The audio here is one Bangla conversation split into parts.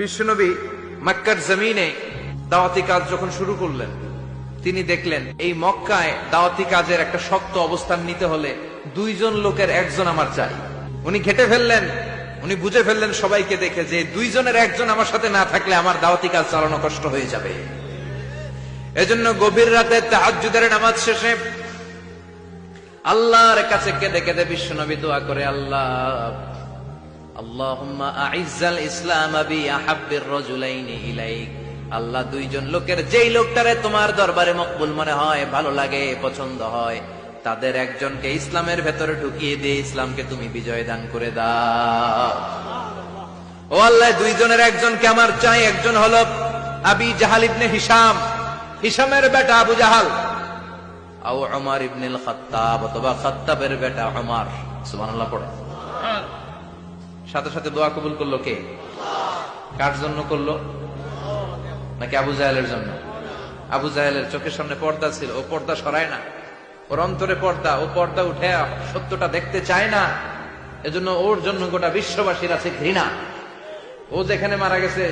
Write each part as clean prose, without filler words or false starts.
বিশ্বনবী মক্কার জমিনে দাওয়াতি কাজ যখন শুরু করলেন, তিনি দেখলেন এই মক্কায় দাওয়াতি কাজের একটা শক্ত অবস্থান নিতে হলে দুইজন লোকের একজন আমার চাই। উনি ঘেটে ফেললেন, উনি বুঝে ফেললেন সবাইকে দেখে যে দুইজনের একজন আমার সাথে না থাকলে আমার দাওয়াতি কাজ চালানো কষ্ট হয়ে যাবে। এজন্য গভীর রাতে তাহাজ্জুদের নামাজ শেষে আল্লাহর কাছে কেঁদে কেঁদে বিশ্বনবী দোয়া করে, আল্লাহুম্মা আইজ্জাল ইসলাম বি আহাব্বির রাজুলাইনি ইলাইক। আল্লাহ, দুইজন লোকের যেই লোকটারে তোমার দরবারে মকবুল মনে হয়, ভালো লাগে, পছন্দ হয়, তাদের একজনকে ইসলামের ভেতরে ঢুকিয়ে দিয়ে ইসলামকে তুমি বিজয় দান করে দাও। ও আল্লাহ, দুইজনের একজনকে আমার চাই। একজন হলো আবি জাহাল ইবনে হিশাম, হিশামের বেটা আবু জাহাল, আও উমর ইবনুল খাত্তাব, অথবা খাত্তাবের বেটা উমর। সুবহানাল্লাহ পড়ে। সাথে সাথে দোয়া কবুল করলো কে? কার জন্য করলো? নাকি আবু জাহেলের জন্য? আবু জাহেলের চোখের সামনে পর্দা ছিল, ও পর্দা সরায় না। ওর অন্তরে পর্দা, ও পর্দা উঠে সত্যটা দেখতে চায় না। এজন্য ওর জন্য গোটা বিশ্ববাসীর আছে ঘৃণা। ও যেখানে মারা গেছে,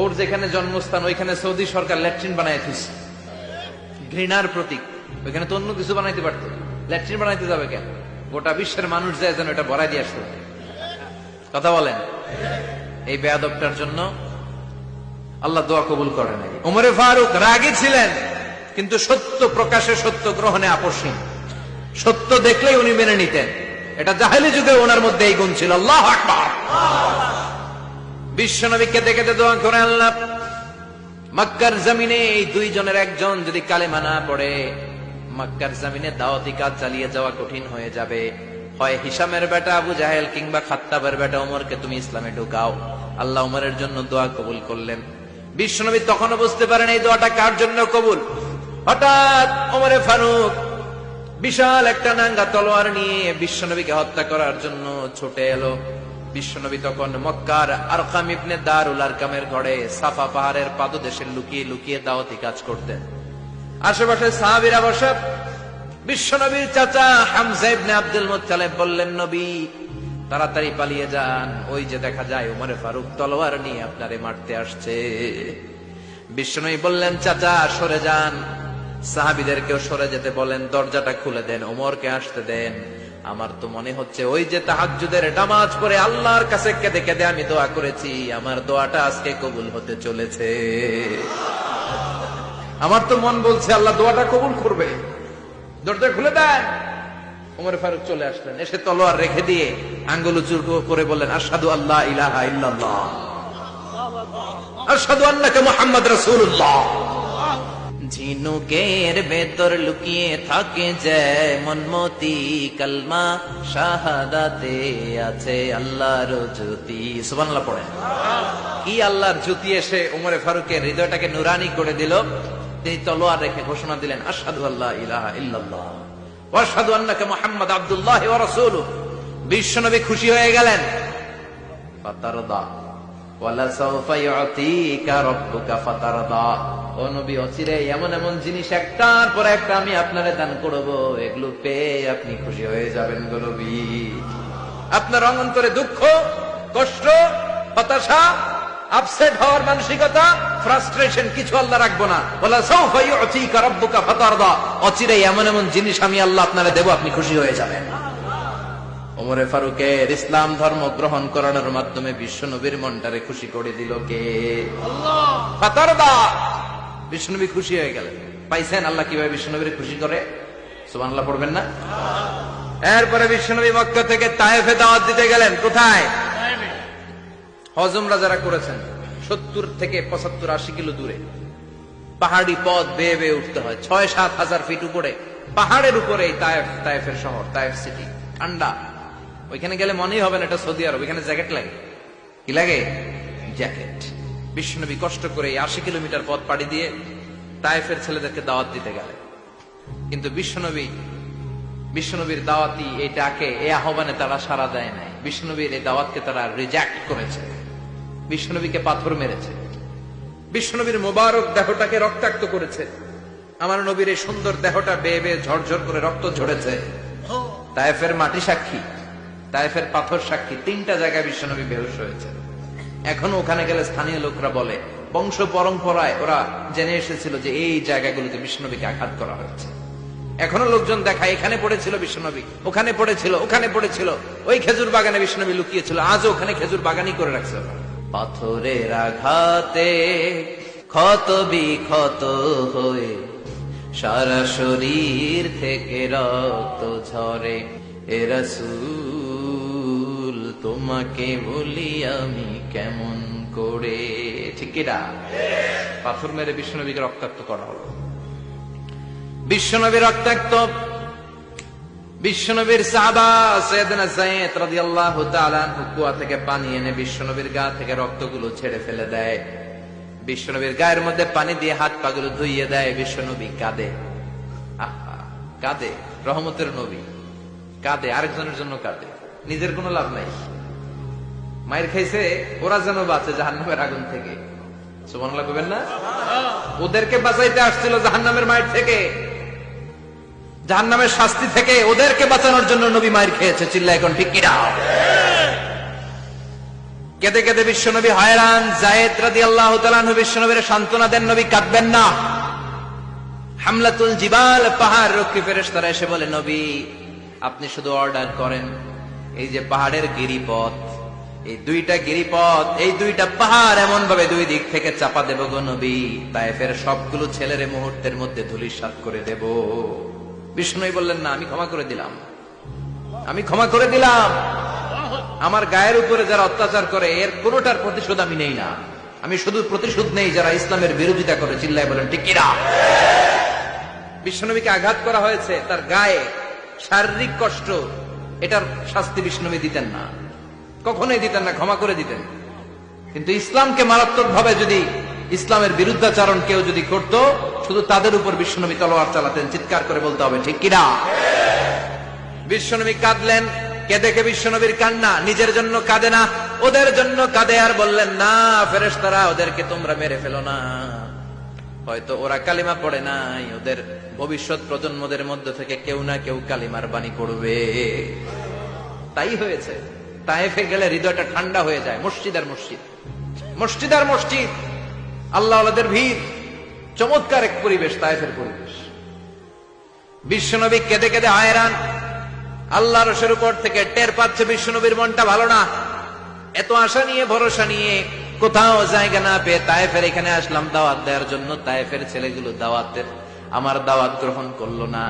ওর যেখানে জন্মস্থান, ওইখানে সৌদি সরকার ল্যাট্রিন বানায় দিচ্ছে, ঘৃণার প্রতীক। ওইখানে তো অন্য কিছু বানাইতে পারত, ল্যাট্রিন বানাইতে যাবে কেন? গোটা বিশ্বের মানুষ যায় যেন এটা ভরাই দিয়ে আসতে। কথা বলেন। এই বেয়াদবটার জন্য আল্লাহ দোয়া কবুল করে নাই। ওমরে ফারুক রাগী ছিলেন, কিন্তু সত্য প্রকাশে, সত্য গ্রহণে আপসহীন। সত্য দেখলেই উনি মেনে নিতেন। এটা জাহেলি যুগে ওনার মধ্যে এই গুণ ছিল। আল্লাহু আকবার। বিশ্বনবী কেঁদে কেঁদে দোয়া করে, আল্লাহ, মক্কার জমিনে এই দুইজনের একজন যদি কালেমা না পড়ে, মক্কার জমিনে দাওয়াতি কাজ চালিয়ে যাওয়া কঠিন হয়ে যাবে। হয় হিশামের বেটা আবু জাহেল কিংবা খাত্তাবের বেটা ওমরকে তুমি ইসলামে ঢুকাও। আল্লাহ ওমরের জন্য দোয়া কবুল করলেন। বিশ্বনবী তখনও বুঝতে পারেন এই দোয়াটা কার জন্য কবুল। হঠাৎ ওমরে ফারুক বিশাল একটা নাঙ্গা তলোয়ার নিয়ে বিশ্বনবীকে হত্যা করার জন্য ছুটে এলো। বিশ্বনবী তখন মক্কার আরকাম ইবনে দারুল আরকামের ঘরে সাফা পাহাড়ের পাদদেশে লুকিয়ে লুকিয়ে দাওয়াতি কাজ করতেন। আশেপাশে সাহাবীরা বসা। বিশ্বনবীর চাচা হামজা ইবনে আব্দুল মুত্তালিব বললেন, নবী, তাড়াতাড়ি পালিয়ে যান, ওই যে দেখা যায় ওমরে ফারুক তলোয়ার নিয়ে আপনারে মারতে আসছে। বিশ্বনবী বললেন, চাচা সরে যান, সাহাবীদেরকেও সরে যেতে বলেন, দরজাটা খুলে দেন, ওমরকে আসতে দেন। আমার তো মনে হচ্ছে ওই যে তাহাজ্জুদের নামাজ পড়ে আল্লাহর কাছে কেঁদে কেঁদে আমি দোয়া করেছি, আমার দোয়াটা আজকে কবুল হতে চলেছে। আমার তো মন বলছে আল্লাহ দোয়াটা কবুল করবে। দরজা খুলে দেন। ওমর ফারুক চলে আসলেন, এসে তলোয়ার রেখে দিয়ে আঙ্গুল উঁচু করে বললেন, আশহাদু আল্লা ইলাহা ইল্লাল্লাহ, আশহাদু আন্নাকা মুহাম্মদ রাসূলুল্লাহ। ঝিনুকের ভেতর লুকিয়ে থাকে যেমন মতি, কালমা শাহাদাতে আছে আল্লাহর জ্যোতি। সুবহানাল্লাহ পড়েন। কি আল্লাহর জ্যোতি এসে ওমরে ফারুকের হৃদয়টাকে নুরানি করে দিল। তিনি তলোয়ার রেখে ঘোষণা দিলেন, আশহাদু আল্লা ইলাহা ইল্লাল্লাহ ওয়া আশহাদু আন্নাকা মুহাম্মাদ আবদুল্লাহ ওয়া রাসূলুহু। বিশ্বনবী খুশি হয়ে গেলেন। ফাতারদা ওয়ালা সাওফা ইউতিকা রাব্বুকা ফাতারদা। ও নবী, অচিরে এমন এমন জিনিস একটার পর একটা আমি আপনারে দান করব, এগুলো পেয়ে আপনি খুশি হয়ে যাবেন গো নবী। আপনার অন্তরে দুঃখ, কষ্ট, হতাশা, আপসেট হওয়ার মানসিকতা, ফ্রাস্ট্রেশন কিছু আল্লাহ রাখবো না। ওয়ালা সাওফা ইউতিকা রাব্বুকা ফাতারদা। অচিরে এমন এমন জিনিস আমি আল্লাহ আপনারে দেব, আপনি খুশি হয়ে যাবেন। ওমরে ফারুকের ইসলাম ধর্ম গ্রহণ করানোর মাধ্যমে বিশ্বনবীর মনটারে খুশি করে দিল কে? আল্লাহ। ফাতারদা। বিশ্বনবী খুশি হয়ে গেলেন। পাইছেন আল্লাহ কিভাবে বিশ্বনবীর খুশি করে? সুবহানাল্লাহ পড়বেন না? এরপরে বিশ্বনবী মক্কা থেকে তায়েফে দাওয়াত দিতে গেলেন। কোথায়? হজ উমরা যারা করেছেন 70 থেকে 75-80 কিলো দূরে পাহাড়ি পথ বেয়ে বেয়ে উঠতে হয়। 6-7 হাজার ফিট উপরে পাহাড়ের উপরে তায়েফের শহর, তায়েফ সিটি। ঠান্ডা। ওইখানে গেলে মনেই হবে না এটা সৌদি আরব। ওইখানে জ্যাকেট লাগে। কি লাগে? জ্যাকেট। বিশ্বনবী কষ্ট করে 80 কিলোমিটার পথ পাড়ি দিয়ে তায়েফের ছেলেদেরকে দাওয়াত দিতে গেলেন। কিন্তু বিশ্বনবীর দাওয়াতি এই ডাকে, এই আহ্বানে তারা সাড়া দেয় নাই। বিশ্বনবীর এই দাওয়াতকে তারা রিজেক্ট করেছে। বিশ্বনবীকে পাথর মেরেছে। বিশ্বনবীর মোবারক দেহটাকে রক্তাক্ত করেছে। আমার নবীর এই সুন্দর দেহটা বেয়ে বেয়ে ঝরঝর করে রক্ত ঝরেছে। তায়েফের মাটি সাক্ষী, তায়েফের পাথর সাক্ষী। 3টা জায়গায় বিশ্বনবী বেহুশ হয়েছে। এখনো ওখানে গেলে স্থানীয় লোকরা বলে, বংশ পরম্পরায় ওরা জেনে এসেছিল যে এই জায়গাগুলোতে বিশ্বনবীকে আঘাত করা হয়েছে। এখনো লোকজন দেখায় এখানে পড়েছিল বিশ্বনবী, ওখানে পড়েছিল, ওখানে পড়েছিল, ওই খেজুর বাগানে বিশ্বনবী লুকিয়েছিল, আজও ওখানে খেজুর বাগানই করে রাখছে। পাথরের আঘাতে ক্ষত বিক্ষত হয়ে সারা শরীর থেকে রক্ত ঝরে, এ রাসূল তোমাকে বলি আমি কেমন করে। ঠিক কিনা? পাথর মেরে বিশ্বনবীকে রক্তাক্ত করা হলো। বিশ্বনবী রক্তাক্ত। বিশ্বনবীর সাহাবা সাইয়েদনা যায়েদ রাদিয়াল্লাহু তাআলা কুয়া থেকে পানি এনে বিশ্বনবীর গা থেকে রক্তগুলো ছেড়ে ফেলে দেয়। বিশ্বনবীর গায়ের মধ্যে পানি দিয়ে হাত পাগুলো ধুইয়ে দেয়। বিশ্বনবী কাঁদে, আহা কাঁদে। রহমতের নবী কাঁদে, আরেকজনের জন্য কাঁদে, নিজের কোনো লাভ নাই। মায়ের খাইছে, ওরা যেন বাঁচে জাহান্নামের আগুন থেকে। সুবহানাল্লাহ কইবেন না? ওদেরকে বাঁচাইতে আসছিল জাহান্নামের মায়ের থেকে, জাহান্নামের শাস্তি থেকে। ওদেরকে বাঁচানোর জন্য নবী মায়ের খেয়েছে। চিল্লায় এখন ঠিক কিনা? কেঁদে কেঁদে বিশ্বনবী হয়রান। যায়েদ রাদিয়াল্লাহু তাআলা আনহু বিশ্বনবীর সান্ত্বনা দেন, নবী কাঁদবেন না। হামলাতুল জিবাল, পাহাড় রক্ষী ফেরেশতারা এসে বলে, নবী আপনি শুধু অর্ডার করেন, এই যে পাহাড়ের গিরিপথ, এই দুইটা গিরিপথ, এই দুইটা পাহাড় এমন ভাবে দুই দিক থেকে চাপা দেব গো নবী, তায়েফের সবগুলো ছেলের মুহূর্তের মধ্যে ধূলিসাৎ করে দেব। বিষ্ণুই বললেন, না, আমি ক্ষমা করে দিলাম, আমি ক্ষমা করে দিলাম। আমার গায়ের উপরে যারা অত্যাচার করে এর কোনোটার প্রতিশোধ আমি নেই না। আমি শুধু প্রতিশোধ নেই যারা ইসলামের বিরোধিতা করে। চিল্লায় বলেন ঠিক কিনা? বিশ্বনবীকে আঘাত করা হয়েছে, তার গায়ে শারীরিক কষ্ট, এটার শাস্তি বিশ্বনবী দিতেন না, কখনোই দিতেন না, ক্ষমা করে দিতেন। কিন্তু ইসলামকে মারাত্মক ভাবে যদি ইসলামের বিরুদ্ধাচরণ কেউ যদি করত, শুধু তাদের উপর বিশ্বনবী তলোয়ার চালাতেন। চিৎকার করে বলতে হবে ঠিক কিনা? বিশ্বনবী কাঁদলেন। কে দেখে বিশ্বনবীর কান্না, নিজের জন্য কাঁদে না, ওদের জন্য কাঁদে। আর বললেন, না ফেরেশতারা, ওদেরকে তোমরা মেরে ফেলো না, হয়তো ওরা কালিমা পড়ে নাই, ওদের ভবিষ্যৎ প্রজন্মদের মধ্য থেকে কেউ না কেউ কালিমার বাণী পড়বে। তাই হয়েছে। তায়েফে গেলে হৃদয়টা ঠান্ডা হয়ে যায়। মসজিদ আর মসজিদ, মসজিদ আর মসজিদ, আল্লাহ ওয়ালাদের ভিড়, চমৎকার এক পরিবেশ, তায়েফের পরিবেশ। বিশ্বনবী কেঁদে কেঁদে হয়রান। আল্লাহ রসের উপর থেকে টের পাচ্ছে বিশ্বনবীর মনটা ভালো না। এত আশা নিয়ে, ভরসা নিয়ে, কোথাও জায়গা না পেয়ে তায়েফের এখানে আসলাম দাওয়াত দেওয়ার জন্য। তায়েফের ছেলেগুলো দাওয়াতের আমার দাওয়াত গ্রহণ করলো না।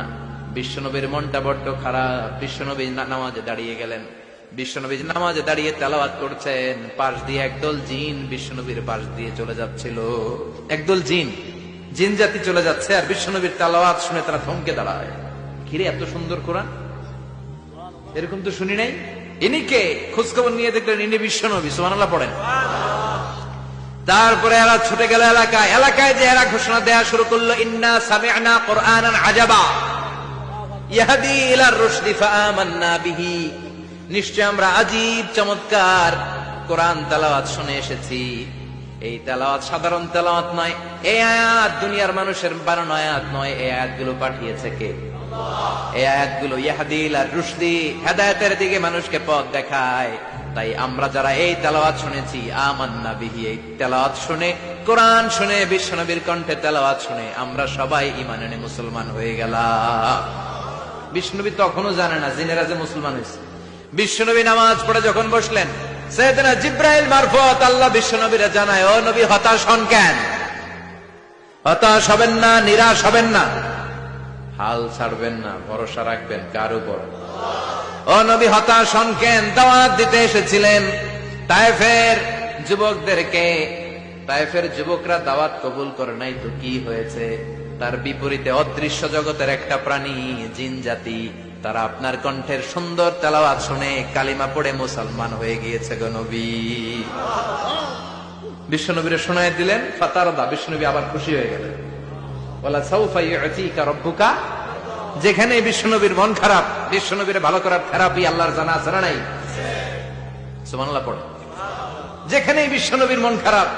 বিশ্বনবীর মনটা বড্ড খারাপ। বিশ্বনবী নামাজে দাঁড়িয়ে গেলেন। বিশ্বনবী নামাজে দাঁড়িয়ে তেলাওয়াত করছেন, পাশ দিয়ে একদল জিন বিশ্বনবীর পাশ দিয়ে চলে যাচ্ছিল। একদল জিন, জিন জাতি চলে যাচ্ছে, আর বিশ্বনবীর তেলাওয়াত শুনে তারা থমকে দাঁড়ায়। ঘিরে এত সুন্দর কোরআন, এরকম তো শুনি নাই। ইনি কে? খোঁজখবর নিয়ে দেখলেন ইনি বিশ্বনবী। সুবহানাল্লাহ পড়েন। তারপরে এরা ছুটে গেল এলাকায়। এলাকায় যে এরা ঘোষণা দেয়া শুরু করলো, ইন্না সামি'না কুরআনান আজাবা ইয়াহদি ইলার রুশদি ফাআমান্না বিহি। নিশ্চয় আমরা আজীব চমৎকার কোরআন তেলাওয়াত শুনে এসেছি। এই তেলাওয়াত সাধারণ তেলাওয়াত নয়, এই আয়াত দুনিয়ার মানুষের বানানো আয়াত নয়। এই আয়াতগুলো পাঠিয়েছে কে? এই আয়াতগুলো ইয়াহদি ইলার রুশদি, হেদায়েতের দিকে মানুষকে পথ দেখায়। তাই আমরা যারা এই তেলাওয়াত শুনেছি, আমান্না বিহি, এই তেলাওয়াত শুনে, কোরআন শুনে, বিশ্বনবীর কণ্ঠে তেলাওয়াত শুনে আমরা সবাই ঈমান এনে মুসলমান হয়ে গেলাম। বিশ্বনবী তখনও জানে না জিনেরা যে মুসলমান হয়েছে। বিশ্বনবী নামাজ পড়ে যখন বসলেন, সাইয়েদনা জিবরাইল মারফত আল্লাহ বিশ্বনবীরে জানায়, ও নবী হতাশ হন কেন? হতাশ হবেন না, নিরাশ হবেন না, হাল ছাড়বেন না, ভরসা রাখবেন কার উপর? ও নবী হতাশ হন কেন? দাওয়াত দিতে এসেছিলেন তায়েফের যুবকদেরকে। তায়েফের যুবকরা দাওয়াত কবুল করে নাই তো কি হয়েছে? তার বিপরীতে অদৃশ্য জগতের একটা প্রাণী, জিন জাতি, তারা আপনার কণ্ঠের সুন্দর তেলাওয়াত শুনে কালিমা পড়ে মুসলমান হয়ে গিয়েছে গো নবী। বিশ্বনবীরে শোনায় দিলেন, ফাতারদা, বিশ্বনবী আবার খুশি হয়ে গেলেন। ওয়ালা সাউফা ইউতিকা রাব্বুকা। যেখানে বিশ্বনবীর মন খারাপ, বিশ্বনবীরে ভালো করার থেরাপি আল্লাহর জানা আছে না নাই? সুবহানাল্লাহ পড়ে। যেখানে বিশ্বনবীর মন খারাপ,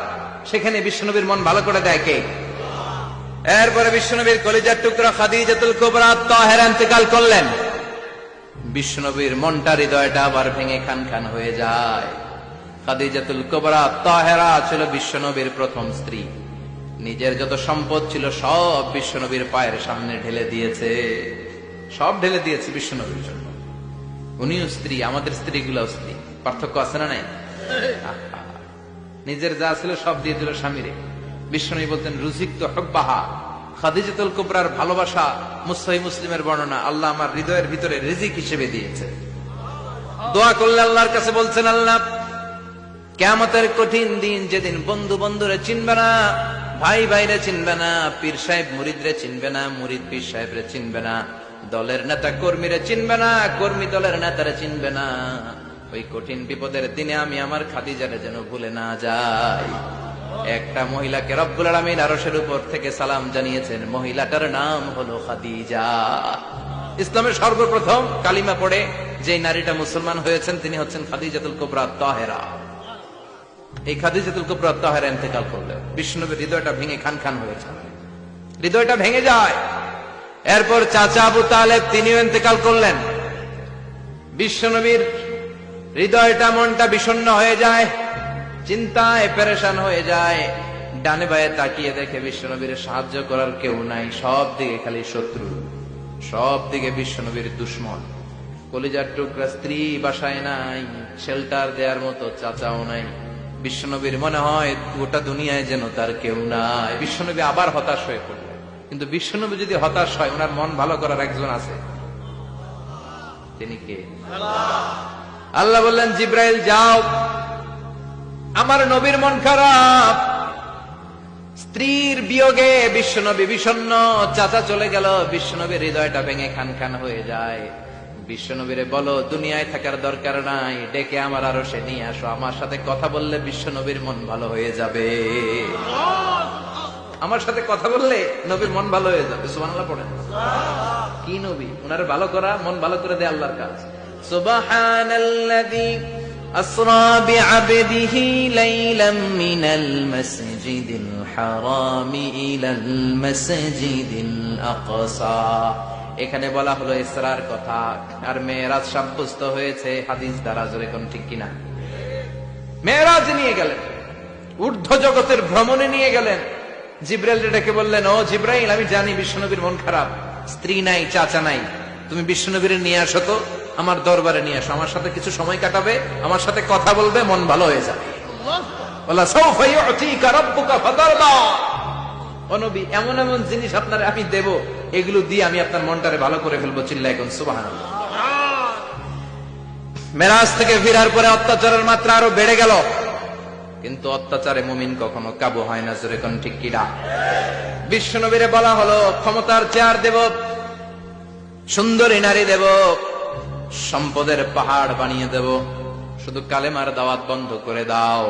সেখানে বিশ্বনবীর মন ভালো করে দেয় কে? এরপরে বিশ্বনবীর কলিজার টুকরা খাদিজাতুল কুবরা তাহেরা ইন্তেকাল করলেন। বিশ্বনবীর মনটা, হৃদয়টা আবার ভেঙে খান খান হয়ে যায়। খাদিজাতুল কুবরা তাহেরা ছিল বিশ্বনবীর প্রথম স্ত্রী। নিজের যত সম্পদ ছিল সব বিশ্বনবীর পায়ের সামনে ঢেলে দিয়েছে, সব ঢেলে দিয়েছে বিশ্বনবীর জন্য। উনিও স্ত্রী, আমাদের স্ত্রীগুলাও স্ত্রী, পার্থক্য আছে না নাই? নিজের যা ছিল সব দিয়ে দিল স্বামীরে। বিশ্বনবী বলতেন রুজিকতু হুব্বাহা, খাদিজাতুল কুবরার ভালোবাসা সহিহ মুসলিমের বর্ণনা, আল্লাহ আমার হৃদয়ের ভিতরে রিজিক হিসেবে দিয়েছে। দোয়া করলে আল্লাহর কাছে বলছেন, আল্লাহ কিয়ামতের কঠিন দিন, যেদিন বন্ধু বন্ধুরে চিনবে না, ভাই ভাইরে চিনবে না, পীর সাহেব মুরিদরে চিনবে না, মুরিদ পীর সাহেবরে চিনবে না, দলের নেতা কর্মীরে চিনবে না, কর্মী দলের নেতারে চিনবে না, ওই কঠিন বিপদের দিনে আমি আমার খাদিজারে যেন ভুলে না যাই। একটা মহিলাকে রব্বুল আলামিন আরশের উপর থেকে সালাম জানিয়েছেন, মহিলাটার নাম হলো খাদিজা। ইসলামের সর্বপ্রথম কালিমা পড়ে যে নারীটা মুসলমান হয়েছেন তিনি হচ্ছেন খাদিজাতুল কুবরা তাহেরা। এই খাদিজাতুল কুবরা তাহেরা ইন্তেকাল করলেন, বিশ্বনবীর হৃদয়টা ভেঙে খান খান হয়েছে, হৃদয়টা ভেঙে যায়। এরপর চাচা আবু তালেব তিনিও ইন্তেকাল করলেন। বিশ্বনবীর হৃদয়টা মনটা বিষণ্ণ হয়ে যায়, চিন্তায় পেরেশান হয়ে যায়। ডানে বায়ে তাকিয়ে দেখে বিশ্বনবীর সাহায্য করার কেউ নাই, সব দিকে খালি শত্রু, সব দিকে বিশ্বনবীর দুশ্মন। কলিজার টুকরা স্ত্রী বাসায় নাই, শেল্টার দেওয়ার মতো চাচাও নাই। বিশ্বনবীর মনে হয় গোটা দুনিয়ায় যেন তার কেউ নাই। বিশ্বনবী আবার হতাশ হয়ে পড়লেন। কিন্তু বিশ্বনবী যদি হতাশ হয়, ওনার মন ভালো করার একজন আছে, তিনি কে? আল্লাহ বললেন, জিব্রাইল যাও, আমার নবীর মন খারাপ, স্ত্রীর বিয়োগে বিশ্বনবী বিষণ্ণ, চাচা চলে গেল, বিশ্বনবীর হৃদয়টা ভেঙে খান খান হয়ে যায়। বিশ্বনবীরে বলো দুনিয়ায় থাকার দরকার নাই, ডেকে আমার আরশে নিয়ে আসো, আমার সাথে কথা বললে বিশ্বনবীর মন ভালো হয়ে যাবে। আমার সাথে কথা বললে নবীর মন ভালো হয়ে যাবে। সুবহানাল্লাহ পড়েন। কি নবী, উনার ভালো করা, মন ভালো করে দেয় আল্লাহর কাজ। সুবহানাল্লাযী আসরা বিআবদিহি লাইলাম মিনাল মাসজিদিল হারামি ইলাল মাসজিদিল আকসা। এখানে বলা হলো ইসরার কথা, আর মেরাজ সাব্যস্ত হয়েছে হাদিস দ্বারা। জোরে কোন ঠিক কিনা? মেরাজ নিয়ে গেলেন, ঊর্ধ্ব জগতের ভ্রমণে নিয়ে গেলেন। জিব্রাইল ডেকে বললেন, ও জিব্রাইল, আমি জানি বিশ্বনবীর মন খারাপ, স্ত্রী নাই, চাচা নাই, তুমি বিশ্বনবীর নিয়ে আসো তো, আমার দরবারে নিয়ে আসো, আমার সাথে কিছু সময় কাটাবে, আমার সাথে কথা বলবে, মন ভালো হয়ে যাবে। ওয়ালা সাউফা ইউতিকা রাব্বুকা ফাতারদা। ও নবী, এমন এমন জিনিস আপনারে আমি দেব, এগুলো দিয়ে আমি আপনার মনটারে ভালো করে ফেলবো। চিল্লায় কোন সুবহানাল্লাহ। মেরাজ থেকে ফেরার পরে অত্যাচারের মাত্রা আরো বেড়ে গেল, কিন্তু অত্যাচারে মুমিন কখনো কাবু হয় না। জোরে কোন ঠিক কিনা? বিশ্বনবীরে বলা হলো, ক্ষমতার চেয়ার দেব, সুন্দরী নারী দেব, সম্পদের পাহাড় বানিয়ে দেব, শুধু কালেমার দাওয়াত বন্ধ করে দাও।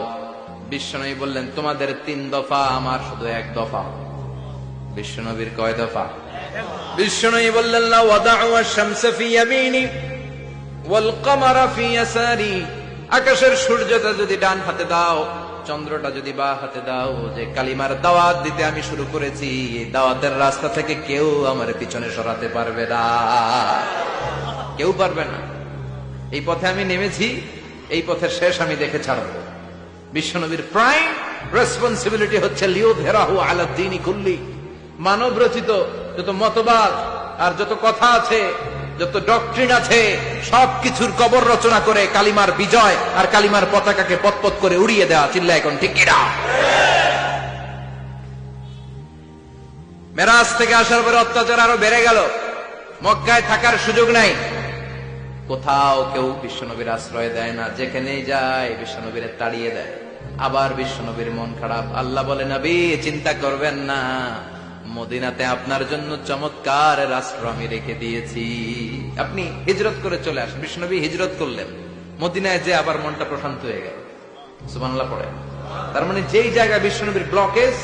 বিশ্বনবী বললেন, তোমাদের 3 দফা, আমার শুধু 1 দফা। বিশ্বনবীর কয় দফা? বিশ্বনবী বললেন, লা ওয়াদাউ আশ-শামসা ফি ইয়ামিনি ওয়াল কমারা ফি ইয়াসারি। আকাশের সূর্যটা যদি ডান হাতে দাও, চন্দ্রটা যদি বাঁ হাতে দাও, যে কালিমার দাওয়াত দিতে আমি শুরু করেছি, এই দাওয়াতের রাস্তা থেকে কেউ আমার পিছনে সরাতে পারবে না, কেউ পারবে না। এই পথে আমি নেমেছি, এই পথের শেষ আমি দেখে ছাড়বো। বিশ্বনবীর প্রাইম রেসপন্সিবিলিটি হচ্ছে লিউযহিরাহু আলা দ্বীনি কুল্লি। মানব রচিত যত মতবাদ আর যত কথা আছে, যত ডক্ট্রিন আছে, সবকিছুর কবর রচনা করে কালিমার বিজয় আর কালিমার পতাকাকে পতপত করে উড়িয়ে দেওয়া। চিল্লায় এখন ঠিক কিনা? মেরাজ থেকে আসার পরে অত্যাচার আরো বেড়ে গেল, মক্কায় থাকার সুযোগ নাই, কোথাও কেউ বিশ্বনবীর আশ্রয় দেয় না, যেখানেই যায় বিশ্বনবীর তাড়িয়ে দেয়। আবার বিশ্বনবীর মন খারাপ। আল্লাহ বলে, নবী চিন্তা করবেন না, মদিনাতে আপনার জন্য চমৎকার রাষ্ট্র আমি রেখে দিয়েছি, আপনি হিজরত করে চলে আসেন। বিশ্বনবী হিজরত করলেন, মদিনায় যে আবার মনটা প্রশান্ত হয়ে গেল। সুবহানাল্লাহ পড়ে। তার মানে যেই জায়গায় বিশ্বনবীর ব্লকেজ